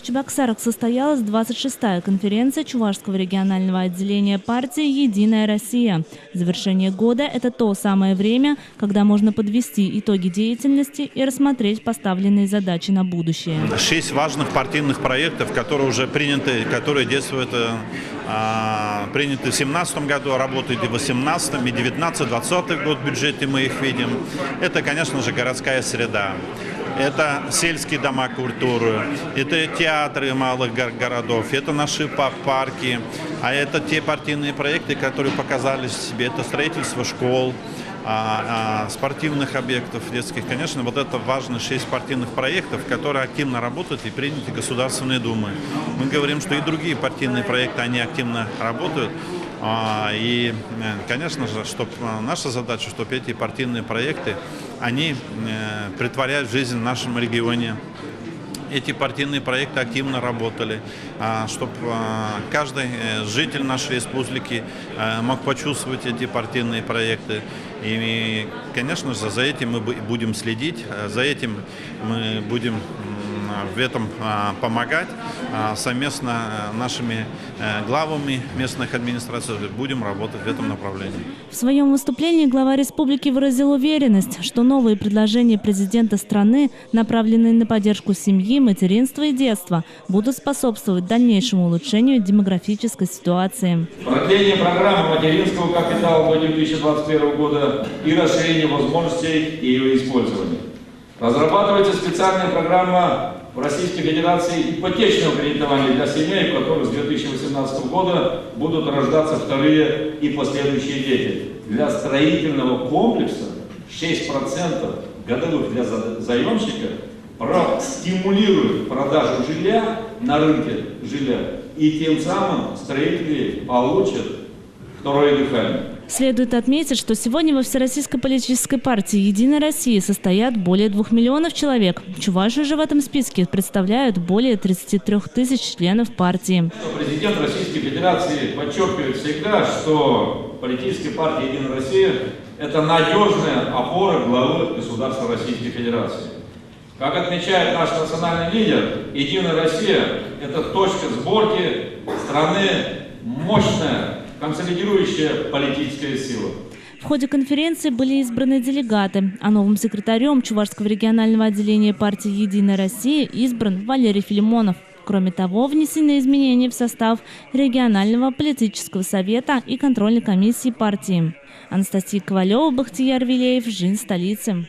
В Чебоксарах состоялась 26-я конференция Чувашского регионального отделения партии «Единая Россия». Завершение года – это то самое время, когда можно подвести итоги деятельности и рассмотреть поставленные задачи на будущее. 6 важных партийных проектов, которые уже приняты, которые действуют, приняты в 2017 году, работают и в 2018, и 2019-2020 год в бюджете мы их видим. Это, конечно же, городская среда. Это сельские дома культуры, это театры малых городов, это наши парки, а это те партийные проекты, которые показали себе, это строительство школ, спортивных объектов детских. Конечно, вот это важно 6 партийных проектов, которые активно работают и приняты Государственной Думой. Мы говорим, что и другие партийные проекты, они активно работают. И, конечно же, наша задача, чтобы эти партийные проекты, они претворяют в жизнь в нашем регионе. Эти партийные проекты активно работали, чтобы каждый житель нашей республики мог почувствовать эти партийные проекты. И, конечно же, за этим мы будем следить, за этим мы будем в этом помогать совместно нашими главами местных администраций, будем работать в этом направлении. В своем выступлении глава республики выразил уверенность, что новые предложения президента страны, направленные на поддержку семьи, материнства и детства, будут способствовать дальнейшему улучшению демографической ситуации. Продление программы материнского капитала до 2021 года и расширение возможностей ее использования. Разрабатывается специальная программа в Российской Федерации ипотечного кредитования для семей, в которых с 2018 года будут рождаться вторые и последующие дети. Для строительного комплекса 6% годовых для заемщика стимулирует продажу жилья на рынке жилья, и тем самым строители получат второе дыхание. Следует отметить, что сегодня во Всероссийской политической партии «Единая Россия» состоят более 2 миллионов человек. Чувашию же в этом списке представляют более 33 тысяч членов партии. Президент Российской Федерации подчеркивает всегда, что политическая партия «Единая Россия» – это надежная опора главы государства Российской Федерации. Как отмечает наш национальный лидер, «Единая Россия» – это точка сборки страны, мощная, консолидирующая политическая сила. В ходе конференции были избраны делегаты, а новым секретарем Чувашского регионального отделения партии «Единая Россия» избран Валерий Филимонов. Кроме того, внесены изменения в состав регионального политического совета и контрольной комиссии партии. Анастасия Ковалева, Бахтияр Вилеев, «Жизнь столицы».